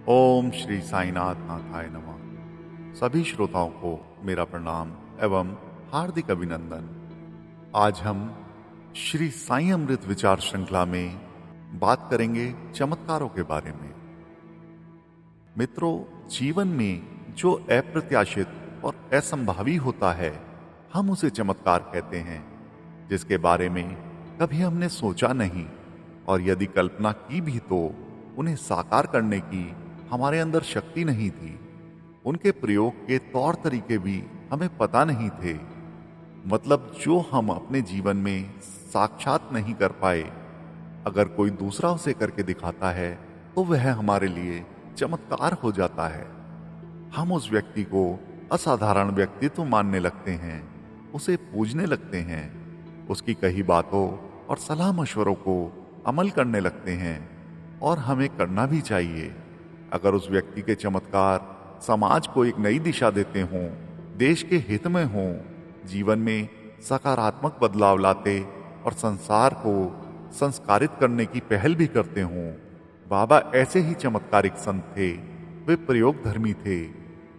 ओम श्री साईनाथ नाथाय नमः। सभी श्रोताओं को मेरा प्रणाम एवं हार्दिक अभिनंदन। आज हम श्री साईं अमृत विचार श्रृंखला में बात करेंगे चमत्कारों के बारे में। मित्रों, जीवन में जो अप्रत्याशित और असंभावी होता है, हम उसे चमत्कार कहते हैं, जिसके बारे में कभी हमने सोचा नहीं और यदि कल्पना की भी तो उन्हें साकार करने की हमारे अंदर शक्ति नहीं थी। उनके प्रयोग के तौर तरीके भी हमें पता नहीं थे। मतलब जो हम अपने जीवन में साक्षात नहीं कर पाए, अगर कोई दूसरा उसे करके दिखाता है तो वह हमारे लिए चमत्कार हो जाता है। हम उस व्यक्ति को असाधारण व्यक्तित्व मानने लगते हैं, उसे पूजने लगते हैं, उसकी कही बातों और सलाह मशवरों को अमल करने लगते हैं और हमें करना भी चाहिए। अगर उस व्यक्ति के चमत्कार समाज को एक नई दिशा देते हों, देश के हित में हों, जीवन में सकारात्मक बदलाव लाते और संसार को संस्कारित करने की पहल भी करते हों, बाबा ऐसे ही चमत्कारिक संत थे। वे प्रयोगधर्मी थे।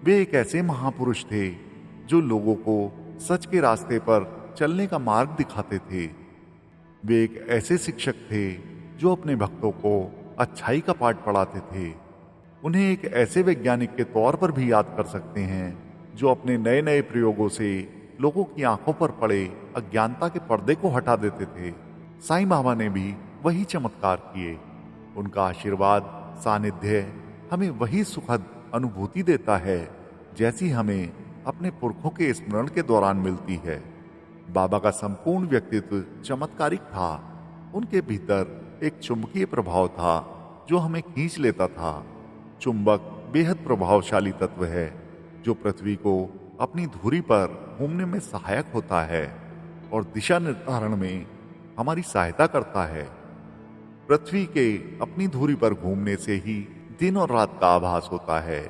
वे एक ऐसे महापुरुष थे जो लोगों को सच के रास्ते पर चलने का मार्ग दिखाते थे। वे एक ऐसे शिक्षक थे जो अपने भक्तों को अच्छाई का पाठ पढ़ाते थे। उन्हें एक ऐसे वैज्ञानिक के तौर पर भी याद कर सकते हैं जो अपने नए नए प्रयोगों से लोगों की आंखों पर पड़े अज्ञानता के पर्दे को हटा देते थे। साईं बाबा ने भी वही चमत्कार किए। उनका आशीर्वाद, सानिध्य हमें वही सुखद अनुभूति देता है जैसी हमें अपने पुरखों के स्मरण के दौरान मिलती है। बाबा का संपूर्ण व्यक्तित्व चमत्कारिक था। उनके भीतर एक चुंबकीय प्रभाव था जो हमें खींच लेता था। चुंबक बेहद प्रभावशाली तत्व है जो पृथ्वी को अपनी धुरी पर घूमने में सहायक होता है और दिशा निर्धारण में हमारी सहायता करता है। पृथ्वी के अपनी धुरी पर घूमने से ही दिन और रात का आभास होता है।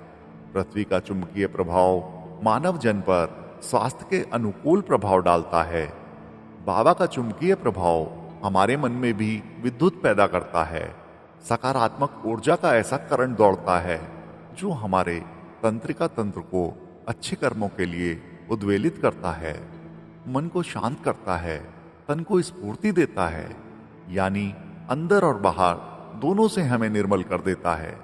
पृथ्वी का चुंबकीय प्रभाव मानव जन पर स्वास्थ्य के अनुकूल प्रभाव डालता है। बाबा का चुंबकीय प्रभाव हमारे मन में भी विद्युत पैदा करता है। सकारात्मक ऊर्जा का ऐसा करंट दौड़ता है जो हमारे तंत्रिका तंत्र को अच्छे कर्मों के लिए उद्वेलित करता है, मन को शांत करता है, तन को स्फूर्ति देता है, यानी अंदर और बाहर दोनों से हमें निर्मल कर देता है।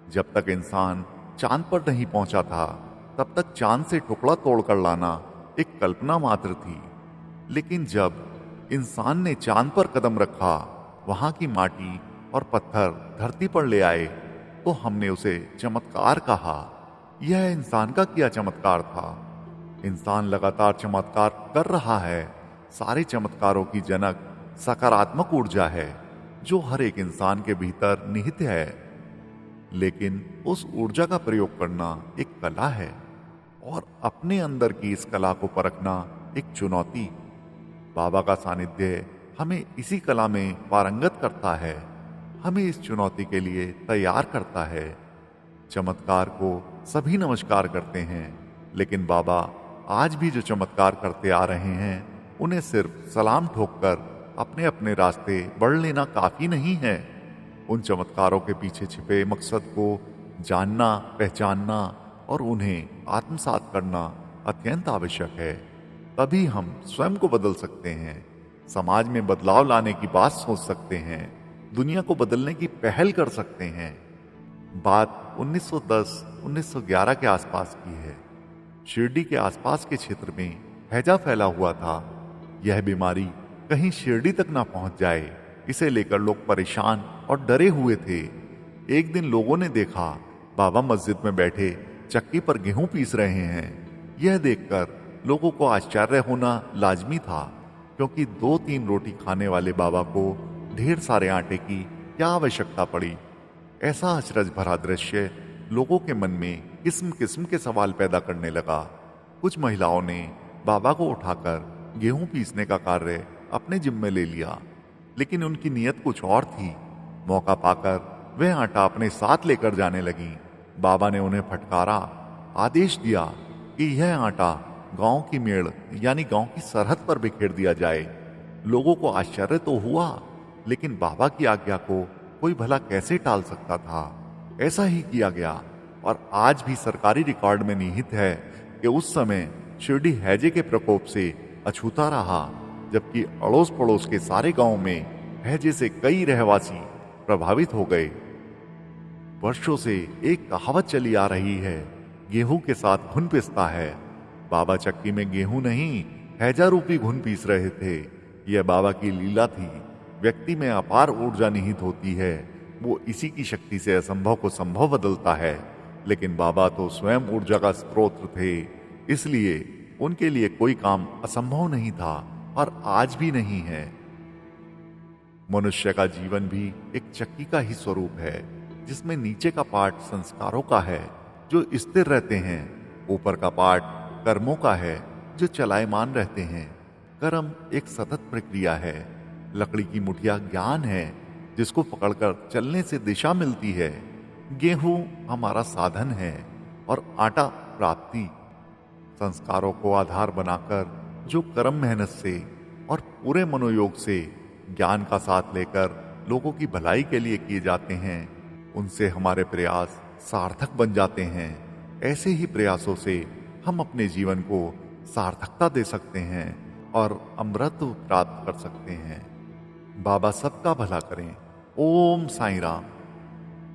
जब तक इंसान चांद पर नहीं पहुंचा था, तब तक चांद से टुकड़ा तोड़कर लाना एक कल्पना मात्र थी। लेकिन जब इंसान ने चांद पर कदम रखा, वहां की माटी और पत्थर धरती पर ले आए, तो हमने उसे चमत्कार कहा। यह इंसान का किया चमत्कार था। इंसान लगातार चमत्कार कर रहा है। सारे चमत्कारों की जनक सकारात्मक ऊर्जा है जो हर एक इंसान के भीतर निहित है। लेकिन उस ऊर्जा का प्रयोग करना एक कला है और अपने अंदर की इस कला को परखना एक चुनौती। बाबा का सानिध्य हमें इसी कला में पारंगत करता है, हमें इस चुनौती के लिए तैयार करता है। चमत्कार को सभी नमस्कार करते हैं, लेकिन बाबा आज भी जो चमत्कार करते आ रहे हैं, उन्हें सिर्फ सलाम ठोककर अपने अपने रास्ते बढ़ लेना काफी नहीं है। उन चमत्कारों के पीछे छिपे मकसद को जानना, पहचानना और उन्हें आत्मसात करना अत्यंत आवश्यक है। तभी हम स्वयं को बदल सकते हैं, समाज में बदलाव लाने की बात सोच सकते हैं, दुनिया को बदलने की पहल कर सकते हैं। बात 1910-1911 के आसपास की है। शिरडी के आसपास के क्षेत्र में हैजा फैला हुआ था। यह बीमारी कहीं शिरडी तक ना पहुंच जाए, इसे लेकर लोग परेशान और डरे हुए थे। एक दिन लोगों ने देखा बाबा मस्जिद में बैठे चक्की पर गेहूं पीस रहे हैं। यह देखकर लोगों को आश्चर्य होना लाजमी था, क्योंकि 2-3 रोटी खाने वाले बाबा को ढेर सारे आटे की क्या आवश्यकता पड़ी। ऐसा अचरज भरा दृश्य लोगों के मन में किस्म किस्म के सवाल पैदा करने लगा। कुछ महिलाओं ने बाबा को उठाकर गेहूं पीसने का कार्य अपने जिम्मे ले लिया, लेकिन उनकी नीयत कुछ और थी। मौका पाकर वह आटा अपने साथ लेकर जाने लगी। बाबा ने उन्हें फटकारा, आदेश दिया कि यह आटा गांव की मेड़ यानी गांव की सरहद पर बिखेर दिया जाए। लोगों को आश्चर्य तो हुआ, लेकिन बाबा की आज्ञा को कोई भला कैसे टाल सकता था। ऐसा ही किया गया और आज भी सरकारी रिकॉर्ड में निहित है कि उस समय शिरडी हैजे के प्रकोप से अछूता रहा, जबकि अड़ोस पड़ोस के सारे गांव में हैजे से कई रहवासी प्रभावित हो गए। वर्षों से एक कहावत चली आ रही है, गेहूं के साथ घुन पिसता है। बाबा चक्की में गेहूं नहीं, हैजा रूपी घुन पीस रहे थे। यह बाबा की लीला थी। व्यक्ति में अपार ऊर्जा निहित होती है, वो इसी की शक्ति से असंभव को संभव बदलता है। लेकिन बाबा तो स्वयं ऊर्जा का स्रोत थे, इसलिए उनके लिए कोई काम असंभव नहीं था और आज भी नहीं है। मनुष्य का जीवन भी एक चक्की का ही स्वरूप है, जिसमें नीचे का पार्ट संस्कारों का है जो स्थिर रहते हैं, ऊपर का पार्ट कर्मों का है जो चलायमान रहते हैं। कर्म एक सतत प्रक्रिया है। लकड़ी की मुठिया ज्ञान है, जिसको पकड़कर चलने से दिशा मिलती है। गेहूं हमारा साधन है और आटा प्राप्ति। संस्कारों को आधार बनाकर जो कर्म मेहनत से और पूरे मनोयोग से ज्ञान का साथ लेकर लोगों की भलाई के लिए किए जाते हैं, उनसे हमारे प्रयास सार्थक बन जाते हैं। ऐसे ही प्रयासों से हम अपने जीवन को सार्थकता दे सकते हैं और अमृत प्राप्त कर सकते हैं। बाबा सबका भला करें। ओम साईं राम।